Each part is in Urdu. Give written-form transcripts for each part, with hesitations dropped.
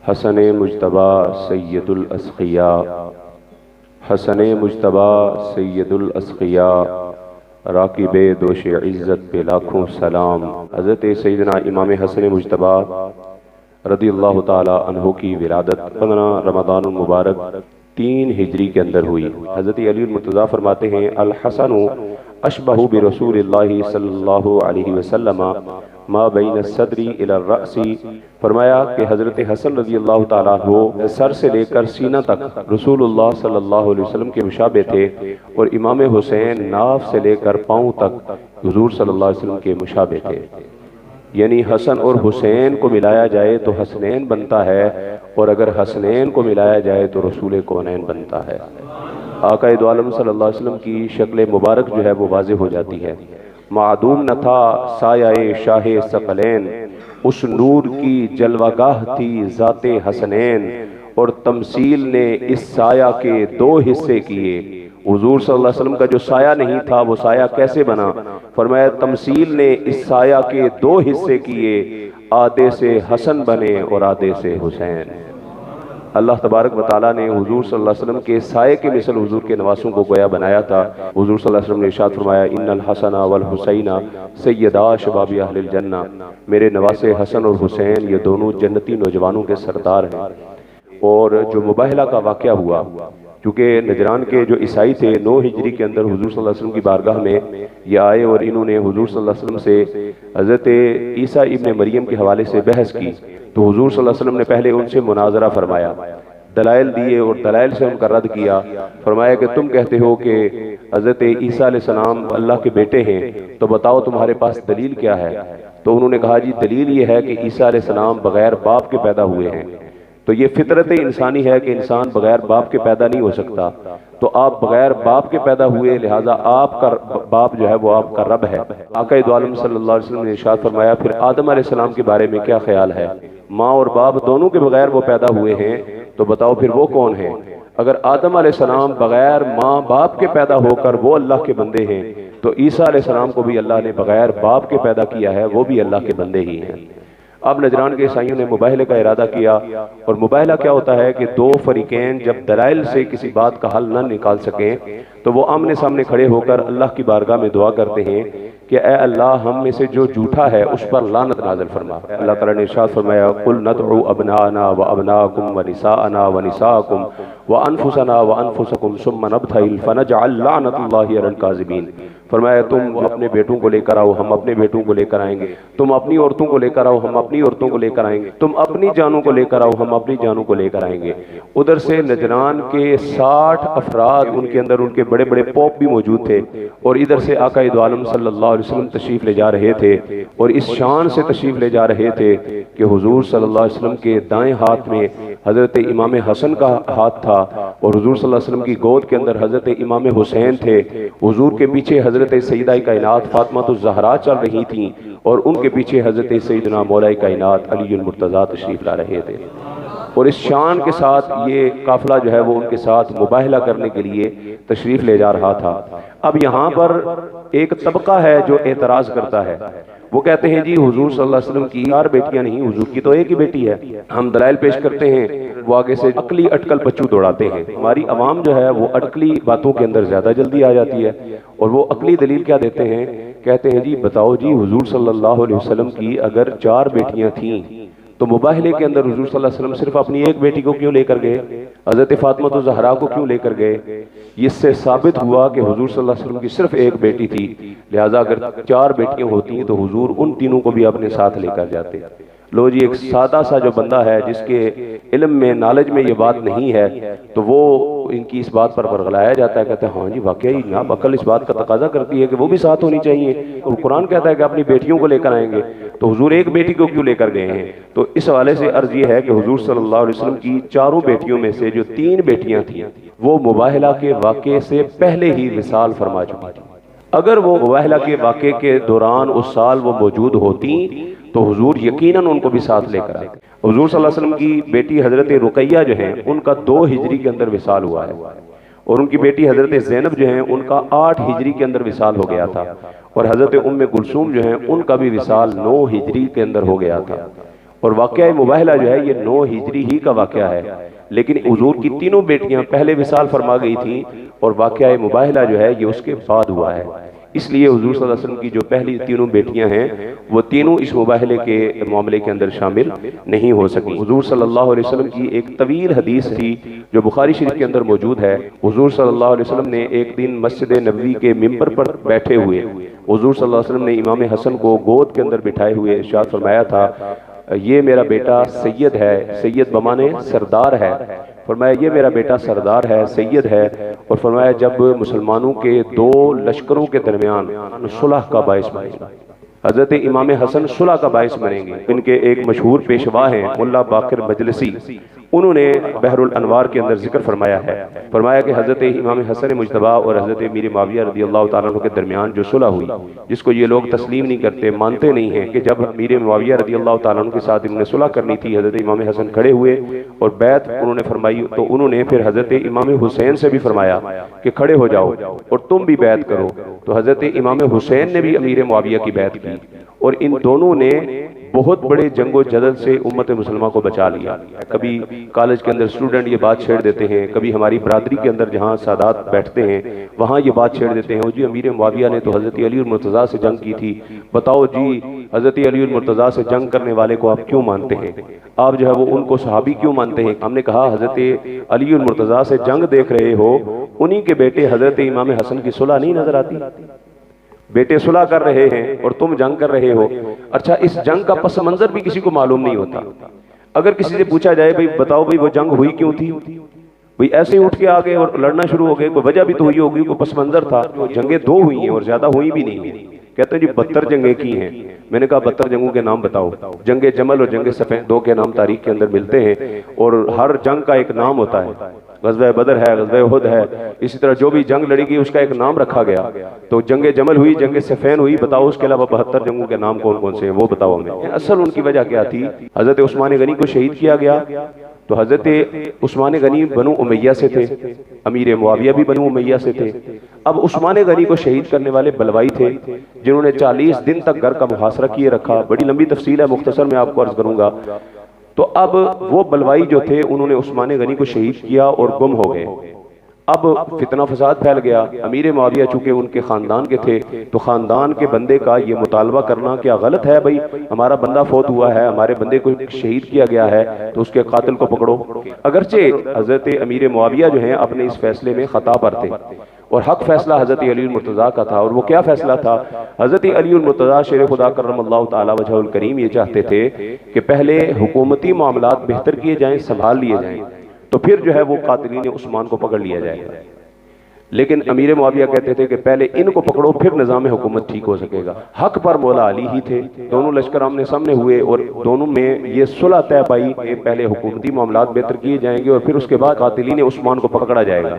حسن مجتبی سید الاسقیاء، حسن مجتبی سید الاسقیاء، راکب دوش عزت پہ لاکھوں سلام۔ حضرت سیدنا امام حسن مجتبی رضی اللہ تعالی عنہ کی ولادت 15 رمضان المبارک 3 ہجری کے اندر ہوئی۔ حضرت علی المرتضیٰ فرماتے ہیں الحسن اشبہ برسول اللہ صلی اللہ علیہ وسلم ما بین الصدر الی الرأس، فرمایا کہ حضرت حسن رضی اللہ تعالیٰ عنہ سر سے لے کر سینہ تک رسول اللہ صلی اللہ علیہ وسلم کے مشابہ تھے، اور امام حسین ناف سے لے کر پاؤں تک حضور صلی اللہ علیہ وسلم کے مشابہ تھے۔ یعنی حسن اور حسین کو ملایا جائے تو حسنین بنتا ہے، اور اگر حسنین کو ملایا جائے تو رسول کونین بنتا ہے۔ آقا دو عالم صلی اللہ علیہ وسلم کی شکل مبارک جو ہے وہ واضح ہو جاتی ہے۔ معدوم نہ تھا سایہ شاہ ثقلین، اس نور کی جلوہ گاہ تھی ذات حسنین، اور تمثیل نے اس سایہ کے 2 حصے کیے۔ حضور صلی اللہ علیہ وسلم کا جو سایہ نہیں تھا وہ سایہ کیسے بنا؟ فرمایا تمثیل نے اس سایہ کے 2 حصے کیے، آدھے سے حسن بنے اور آدھے سے حسین۔ اللہ تبارک و تعالیٰ نے حضور صلی اللہ علیہ وسلم کے سائے کے مثل حضور کے نواسوں کو گویا بنایا تھا۔ حضور صلی اللہ علیہ وسلم نے ارشاد فرمایا ان الحسن والحسین سیدا شباب اہل الجنہ، میرے نواسے حسن اور حسین یہ دونوں جنتی نوجوانوں کے سردار ہیں۔ اور جو مباہلہ کا واقعہ ہوا، چونکہ نجران کے جو عیسائی تھے 9 ہجری کے اندر حضور صلی اللہ علیہ وسلم کی بارگاہ میں یہ آئے، اور انہوں نے حضور صلی اللہ علیہ وسلم سے حضرت عیسیٰ ابن مریم کے حوالے سے بحث کی، تو حضور صلی اللہ علیہ وسلم نے پہلے ان سے مناظرہ فرمایا، دلائل دیے اور دلائل سے ان کا رد کیا۔ فرمایا کہ تم کہتے ہو کہ حضرت عیسیٰ علیہ السلام اللہ کے بیٹے ہیں، تو بتاؤ تمہارے پاس دلیل کیا ہے؟ تو انہوں نے کہا جی دلیل یہ ہے کہ عیسیٰ علیہ السلام بغیر باپ کے پیدا ہوئے ہیں، تو یہ فطرت انسانی ہے کہ انسان بغیر باپ کے پیدا نہیں ہو سکتا، تو آپ بغیر باپ کے پیدا ہوئے، لہٰذا آپ کا باپ جو ہے وہ آپ کا رب ہے۔ آقا دو عالم صلی اللہ علیہ وسلم نے ارشاد فرمایا پھر آدم علیہ السلام کے بارے میں کیا خیال ہے؟ ماں اور باپ دونوں کے بغیر وہ پیدا ہوئے ہیں، تو بتاؤ پھر وہ کون ہیں؟ اگر آدم علیہ السلام بغیر ماں باپ کے پیدا ہو کر وہ اللہ کے بندے ہیں، تو عیسیٰ علیہ السلام کو بھی اللہ نے بغیر باپ کے پیدا کیا ہے، وہ بھی اللہ کے بندے ہی ہیں۔ اب نجران کے عیسائیوں نے مباہلے کا ارادہ کیا، اور مباہلہ کیا ہوتا ہے کہ 2 فریقین جب دلائل سے کسی بات کا حل نہ نکال سکیں تو وہ آمنے سامنے کھڑے ہو کر اللہ کی بارگاہ میں دعا کرتے ہیں کہ اے اللہ ہم میں سے جو جھوٹا ہے اس پر لعنت نازل فرما۔ اللہ تعالیٰ نے ارشاد فرمایا قُلْ نَدْعُ أَبْنَاءَنَا وَأَبْنَاءَكُمْ وَنِسَاءَنَا وَنِسَاءَكُمْ وَأَنفُسَنَا وَأَنفُسَكُمْ ثُمَّ نَبْتَهِلْ فَنَجْعَلْ لَعْنَةَ اللَّهِ عَلَى الْكَاذِبِينَ۔ فرمایا تم اپنے بیٹوں کو لے کر آؤ، ہم اپنے بیٹوں کو لے کر آئیں گے، تم اپنی عورتوں کو لے کر آؤ، ہم اپنی عورتوں کو لے کر آئیں گے، تم اپنی جانوں کو لے کر آؤ، ہم اپنی جانوں کو لے کر آئیں گے۔ ادھر سے نجران کے 60 افراد ان کے اندر ان کے بڑے بڑے پوپ بھی موجود تھے، اور ادھر سے آقا دو عالم صلی اللہ علیہ وسلم تشریف لے جا رہے تھے، اور اس شان سے تشریف لے جا رہے تھے کہ حضور صلی اللہ علیہ وسلم کے دائیں ہاتھ میں حضرت امام حسن کا ہاتھ تھا، اور حضور صلی اللہ علیہ وسلم کی گود کے اندر حضرت امام حسین تھے، حضور کے پیچھے حضرت سیدہ کائنات فاطمہ الزہرا چل رہی تھیں، اور ان کے پیچھے حضرت سیدنا مولا کائنات علی المرتضیٰ تشریف لا رہے تھے۔ اور اس شان کے ساتھ یہ قافلہ جو ہے وہ ان کے ساتھ مباہلہ کرنے کے لیے تشریف لے جا رہا تھا۔ اب یہاں پر ایک طبقہ ہے جو اعتراض کرتا ہے، وہ کہتے ہیں جی حضور صلی اللہ علیہ وسلم کی 4 بیٹیاں نہیں، حضور کی تو ایک ہی بیٹی ہے۔ ہم دلائل پیش کرتے ہیں، وہ آگے سے عقلی اٹکل بچو دوڑاتے ہیں۔ ہماری عوام جو ہے وہ عقلی باتوں کے اندر زیادہ جلدی آ جاتی ہے، اور وہ عقلی دلیل کیا دیتے ہیں؟ کہتے ہیں جی بتاؤ جی حضور صلی اللہ علیہ وسلم کی اگر 4 بیٹیاں تھیں تو مباہلے کے اندر حضور صلی اللہ علیہ وسلم صرف اپنی ایک بیٹی کو کیوں لے کر گئے؟ حضرت فاطمہ الزہرا کو کیوں لے کر گئے؟ اس سے ثابت ہوا کہ حضور صلی اللہ علیہ وسلم کی صرف ایک بیٹی تھی، لہٰذا اگر 4 بیٹیاں ہوتی تو حضور ان تینوں کو بھی اپنے ساتھ لے کر جاتے۔ لو جی ایک سادہ سا جو بندہ ہے جس کے علم میں نالج میں یہ بات نہیں ہے تو وہ ان کی اس بات پر ورغلایا جاتا ہے، کہتے ہیں ہاں جی واقعی جناب عقل اس بات کا تقاضا کرتی ہے کہ وہ بھی ساتھ ہونی چاہیے، اور قرآن کہتا ہے کہ اپنی بیٹیوں کو لے کر آئیں گے، تو حضور ایک بیٹی کو کیوں لے کر گئے ہیں؟ تو اس حوالے سے عرض یہ ہے کہ حضور صلی اللہ علیہ وسلم کی 4 بیٹیوں میں سے جو 3 بیٹیاں تھیں وہ مباہلہ کے واقعے سے پہلے ہی وصال فرما چکی تھیں۔ اگر وہ مباہلہ کے واقعے کے دوران اس سال وہ موجود ہوتی تو حضور یقیناً ان کو بھی ساتھ لے کر آئے۔ حضور صلی اللہ علیہ وسلم کی بیٹی حضرت رقیہ جو ہیں ان کا 2 ہجری کے اندر وصال ہوا ہے، اور ان کی بیٹی حضرت زینب جو ہیں ان کا 8 ہجری کے اندر وصال ہو گیا تھا، اور حضرت ام کلثوم جو ہیں ان کا بھی وصال 9 ہجری کے اندر ہو گیا تھا۔ اور واقعہ مباہلہ جو ہے یہ 9 ہجری ہی کا واقعہ ہے، لیکن حضور کی تینوں بیٹیاں پہلے وصال فرما گئی تھیں اور واقعہ مباہلہ جو ہے یہ اس کے بعد ہوا ہے۔ اس لیے حضور صلی اللہ علیہ وسلم کی جو پہلی تینوں بیٹیاں ہیں وہ تینوں اس مباہلے کے معاملے کے اندر شامل نہیں ہو سکیں۔ حضور صلی اللہ علیہ وسلم کی ایک طویل حدیث تھی جو بخاری شریف کے اندر موجود ہے۔ حضور صلی اللہ علیہ وسلم نے ایک دن مسجد نبوی کے ممبر پر بیٹھے ہوئے حضور صلی اللہ علیہ وسلم نے امام حسن کو گود کے اندر بٹھائے ہوئے ارشاد فرمایا تھا، یہ میرا بیٹا سید ہے، سید بمانے سردار ہے، فرمایا یہ میرا بیٹا سردار ہے، سید ہے، اور فرمایا جب مسلمانوں کے 2 لشکروں کے درمیان صلح کا باعث بنے گا، حضرت امام حسن صلح کا باعث بنیں گے۔ ان کے ایک مشہور پیشوا ہیں ملا باقر مجلسی، انہوں نے بحر الانوار کے اندر ذکر فرمایا ہے، فرمایا کہ حضرت امام حسن مجتبی اور حضرت امیر معاویہ رضی اللہ تعالیٰ عنہ کے درمیان جو صلح ہوئی، جس کو یہ لوگ تسلیم نہیں کرتے، مانتے نہیں ہیں، کہ جب امیر معاویہ رضی اللہ تعالیٰ عنہ کے ساتھ انہوں نے صلح کرنی تھی، حضرت امام حسن کھڑے ہوئے اور بیعت انہوں نے فرمائی، تو انہوں نے پھر حضرت امام حسین سے بھی فرمایا کہ کھڑے ہو جاؤ اور تم بھی بیعت کرو، تو حضرت امام حسین نے بھی امیر معاویہ کی بیعت کی، اور ان دونوں نے بہت بڑے جنگ و جدل سے امت مسلمہ کو بچا لیا۔ کبھی کالج کے اندر اسٹوڈنٹ یہ بات چھیڑ دیتے ہیں، کبھی ہماری برادری کے اندر جہاں سادات بیٹھتے ہیں وہاں یہ بات چھیڑ دیتے ہیں، جی امیر معاویہ نے تو حضرت علی المرتضیٰ سے جنگ کی تھی، بتاؤ جی حضرت علی المرتضیٰ سے جنگ کرنے والے کو آپ کیوں مانتے ہیں، آپ جو ہے وہ ان کو صحابی کیوں مانتے ہیں؟ ہم نے کہا حضرت علی المرتضیٰ سے جنگ دیکھ رہے ہو، انہی کے بیٹے حضرت امام حسن کی صلح نہیں نظر آتی؟ بیٹے صلح کر رہے ہیں اور تم جنگ کر رہے ہو۔ اچھا، اس جنگ کا پس منظر بھی کسی کو معلوم نہیں ہوتا۔ اگر کسی سے پوچھا جائے بھئی بتاؤ بھئی وہ جنگ ہوئی کیوں تھی، بھئی ایسے ہی اٹھ کے آگے اور لڑنا شروع ہو گئے، کوئی وجہ بھی تو ہوئی ہوگی، کوئی پس منظر تھا۔ جنگیں 2 ہوئی ہیں اور زیادہ ہوئی بھی نہیں ہیں۔ کہتے ہیں جی 72 جنگیں کی ہیں۔ میں نے کہا 72 جنگوں کے نام بتاؤ۔ جنگ جمل اور جنگ صفین 2 کے نام تاریخ کے اندر ملتے ہیں، اور ہر جنگ کا ایک نام ہوتا ہے۔ غزوہ بدر ہے، غزوہ احد ہے، اسی طرح جو بھی جنگ لڑی گئی اس کا ایک نام رکھا گیا۔ تو جنگ جمل ہوئی، جنگ صفین ہوئی، بتاؤ اس کے علاوہ 72 جنگوں کے نام کون کون سے ہیں وہ بتاؤ ہمیں۔ اصل ان کی وجہ کیا تھی؟ حضرت عثمان غنی کو شہید کیا گیا، تو حضرت عثمان غنی بنو امیہ سے تھے، امیر معاویہ بھی بنو امیہ سے تھے۔ اب عثمان غنی کو شہید کرنے والے بلوائی تھے جنہوں نے 40 دن تک گھر کا محاصرہ کیے رکھا۔ بڑی لمبی تفصیل ہے، مختصر میں آپ کو عرض کروں گا۔ تو اب وہ بلوائی جو تھے انہوں نے عثمان غنی کو شہید کیا اور گم ہو گئے۔ اب فتنہ فساد پھیل گیا۔ امیر معاویہ چونکہ ان کے خاندان کے تھے، تو خاندان کے بندے کا یہ مطالبہ کرنا کیا غلط ہے؟ بھئی ہمارا بندہ فوت ہوا ہے، ہمارے بندے کو شہید کیا گیا ہے، تو اس کے قاتل کو پکڑو۔ اگرچہ حضرت امیر معاویہ جو ہیں اپنے اس فیصلے میں خطا پر تھے، اور حق فیصلہ حضرت علی المرتضیٰ کا تھا، اور وہ کیا فیصلہ تھا؟ حضرت علی المرتضیٰ شیر خدا کرم اللہ تعالی وجہہ الکریم یہ چاہتے تھے کہ پہلے حکومتی معاملات بہتر کیے جائیں، سنبھال لیے جائیں، تو پھر جو ہے وہ قاتلین عثمان کو پکڑ لیا جائے گا۔ لیکن امیر معاویہ کہتے تھے کہ پہلے ان کو پکڑو پھر نظام حکومت ٹھیک ہو سکے گا۔ حق پر مولا علی ہی تھے، دونوں لشکر آمنے سامنے ہوئے اور دونوں میں یہ صلح طے پائی کہ پہلے حکومتی معاملات بہتر کیے جائیں گے اور پھر اس کے بعد قاتلین عثمان کو پکڑا جائے گا۔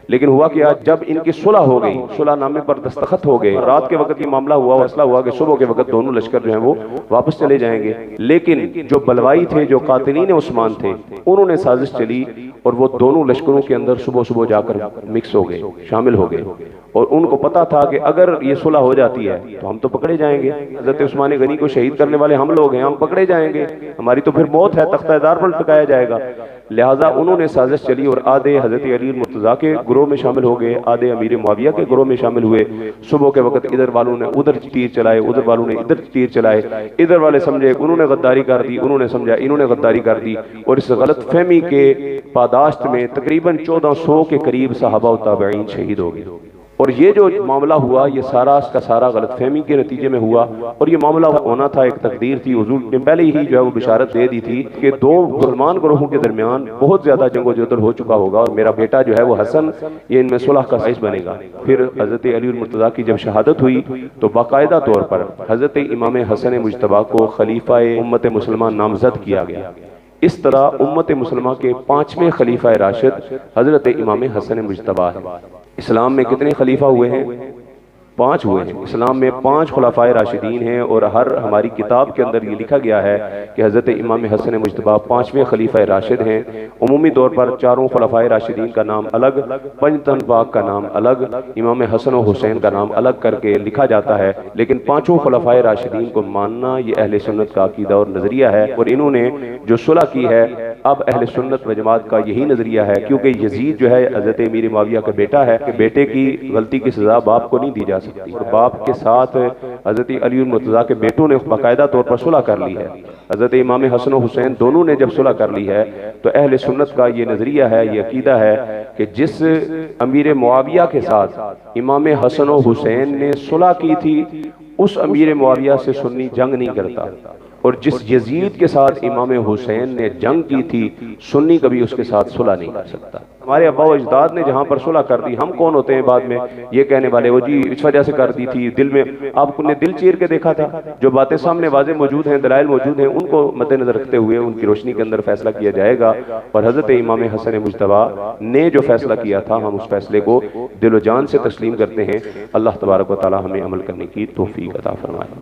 لیکن ہوا کیا، جب ان کی صلح ہو گئی، صلح نامے پر دستخط ہو گئے، رات کے وقت یہ معاملہ ہوا، فیصلہ ہوا کہ صبح کے وقت دونوں لشکر جو ہیں وہ واپس چلے جائیں گے۔ لیکن جو بلوائی تھے، جو قاتلین عثمان تھے، انہوں نے سازش چلی اور وہ دونوں لشکروں کے اندر صبح صبح جا کر مکس ہو گئے، شامل ہو گئے، اور ان کو پتا تھا کہ اگر یہ صلح ہو جاتی ہے تو ہم تو پکڑے جائیں گے، حضرت عثمان غنی کو شہید کرنے والے ہم لوگ ہیں، ہم پکڑے جائیں گے، ہماری تو پھر موت ہے، تختہ دار پر لٹکایا جائے گا۔ لہٰذا انہوں نے سازش چلی اور آدھے حضرت علی المرتضیٰ کے گروہ میں شامل ہو گئے، آدھے امیر معاویہ کے گروہ میں شامل ہوئے۔ صبح کے وقت ادھر والوں نے ادھر تیر چلائے، ادھر والوں نے ادھر تیر چلائے، ادھر والے سمجھے انہوں نے غداری کر دی، انہوں نے سمجھا انہوں نے غداری کر دی، اور اس غلط فہمی کے پاداشت میں تقریباً 1400 کے قریب صحابہ و تابعین شہید ہو گئے۔ اور یہ جو معاملہ ہوا یہ سارا کا سارا غلط فہمی کے نتیجے میں ہوا، اور یہ معاملہ ہونا تھا، ایک تقدیر تھی۔ حضور نے پہلے ہی جو ہے وہ بشارت دے دی تھی کہ 2 مسلمان گروہوں کے درمیان بہت زیادہ جنگ و جدل ہو چکا ہوگا، اور میرا بیٹا جو ہے وہ حسن یہ ان میں صلح کا باعث بنے گا۔ پھر حضرت علی المرتضیٰ کی جب شہادت ہوئی تو باقاعدہ طور پر حضرت امام حسن مجتبی کو خلیفہ امت مسلمہ نامزد کیا گیا۔ اس طرح امت مسلمہ کے 5ویں خلیفہ راشد حضرت امام حسن مجتبی ہے۔ اسلام میں کتنے خلیفہ ہوئے ہیں؟ 5 ہوئے ہیں۔ اسلام میں 5 خلفائے راشدین ہیں، اور ہر ہماری کتاب کے اندر یہ لکھا گیا ہے کہ حضرت امام حسن مجتبیٰ 5ویں خلیفہ راشد ہیں۔ عمومی طور پر چاروں خلفائے راشدین کا نام الگ، پنجتن پاک کا نام الگ، امام حسن و حسین کا نام الگ کر کے لکھا جاتا ہے، لیکن 5 خلفائے راشدین کو ماننا یہ اہل سنت کا عقیدہ اور نظریہ ہے۔ اور انہوں نے جو صلح کی ہے، اب اہل سنت و جماعت کا یہی نظریہ ہے، کیونکہ یزید جو ہے حضرت امیر معاویہ کا بیٹا ہے، کہ بیٹے کی غلطی کی سزا باپ کو نہیں دی جا سکتی، اور باپ کے ساتھ حضرت علی المرتضیٰ کے بیٹوں نے باقاعدہ طور پر صلح کر لی ہے۔ حضرت امام حسن و حسین دونوں نے جب صلح کر لی ہے تو اہل سنت کا یہ نظریہ ہے، یہ عقیدہ ہے کہ جس امیر معاویہ کے ساتھ امام حسن و حسین نے صلح کی تھی، اس امیر معاویہ سے سنی جنگ نہیں کرتا، اور جس یزید کے ساتھ امام حسین نے جنگ کی تھی، سنی کبھی اس کے ساتھ صلح نہیں کر سکتا۔ ہمارے ابا و اجداد نے جہاں پر صلح کر دی، ہم کون ہوتے ہیں بعد میں یہ کہنے والے، وہ جی اس وجہ سے کر دی تھی، دل میں آپ نے دل چیر کے دیکھا تھا؟ جو باتیں سامنے واضح موجود ہیں، دلائل موجود ہیں، ان کو مد نظر رکھتے ہوئے ان کی روشنی کے اندر فیصلہ کیا جائے گا، اور حضرت امام حسن مجتبیٰ نے جو فیصلہ کیا تھا ہم اس فیصلے کو دل و جان سے تسلیم کرتے ہیں۔ اللہ تبارک و تعالی ہمیں عمل کرنے کی توفیق عطا فرمائے۔